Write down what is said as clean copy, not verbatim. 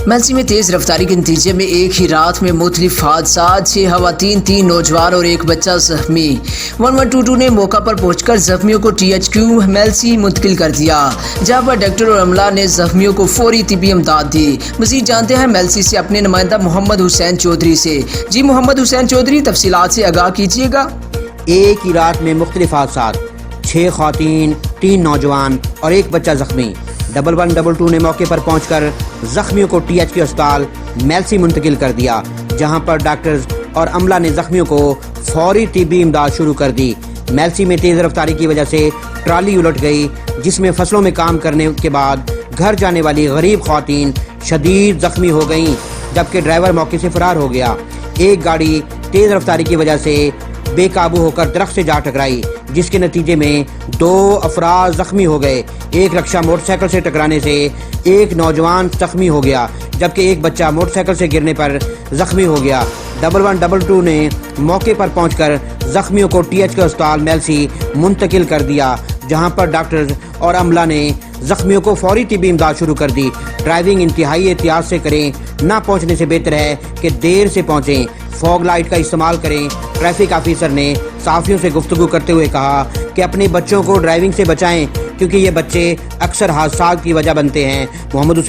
मेलसी में तेज रफ्तारी के नतीजे में एक ही रात में मुख्तलिफ हादसात, 6 खवातीन, 3 नौजवान और 1 बच्चा जख्मी। 1122 ने मौका पर पहुंचकर जख्मियों को THQ मेलसी मुंतकिल कर दिया, जहां पर डॉक्टर और अमला ने जख्मियों को फौरी तिब्बी इमदाद दी। मजीद जानते हैं मेलसी से अपने नुमाइंदा मोहम्मद हुसैन चौधरी से। जी मोहम्मद हुसैन चौधरी, तफसीलात से आगाह कीजिएगा। एक ही रात में मुख्तलिफ हादसात, 6 खवातीन, 3 नौजवान और 1 बच्चा जख्मी। 1122 ने मौके पर पहुंचकर जख्मियों को THQ अस्पताल मेलसी मुंतकिल कर दिया, जहां पर डॉक्टर्स और अमला ने जख्मियों को फौरी तिब्बी इमदाद शुरू कर दी। मेलसी में तेज रफ्तारी की वजह से ट्राली उलट गई, जिसमें फसलों में काम करने के बाद घर जाने वाली गरीब खवातीन शदीद जख्मी हो गईं, जबकि ड्राइवर मौके से फरार हो गया। एक गाड़ी तेज रफ्तारी की वजह से बेकाबू होकर दरख्त से जा टकराई, जिसके नतीजे में 2 अफराद जख्मी हो गए। एक रक्षा मोटरसाइकिल से टकराने से एक नौजवान जख्मी हो गया, जबकि एक बच्चा मोटरसाइकिल से गिरने पर जख्मी हो गया। 1122 ने मौके पर पहुंचकर जख्मियों को THQ अस्पताल मेलसी मुंतकिल कर दिया, जहां पर डॉक्टर्स और अमला ने जख्मियों को फौरी तिब्बी इमदाद शुरू कर दी। ड्राइविंग इंतहाई एहतियात से करें, ना पहुंचने से बेहतर है कि देर से पहुंचें। फॉग लाइट का इस्तेमाल करें। ट्रैफिक ऑफिसर ने साफियों से गुफ्तगू करते हुए कहा कि अपने बच्चों को ड्राइविंग से बचाएं, क्योंकि ये बच्चे अक्सर हादसात की वजह बनते हैं। मोहम्मद हुसैन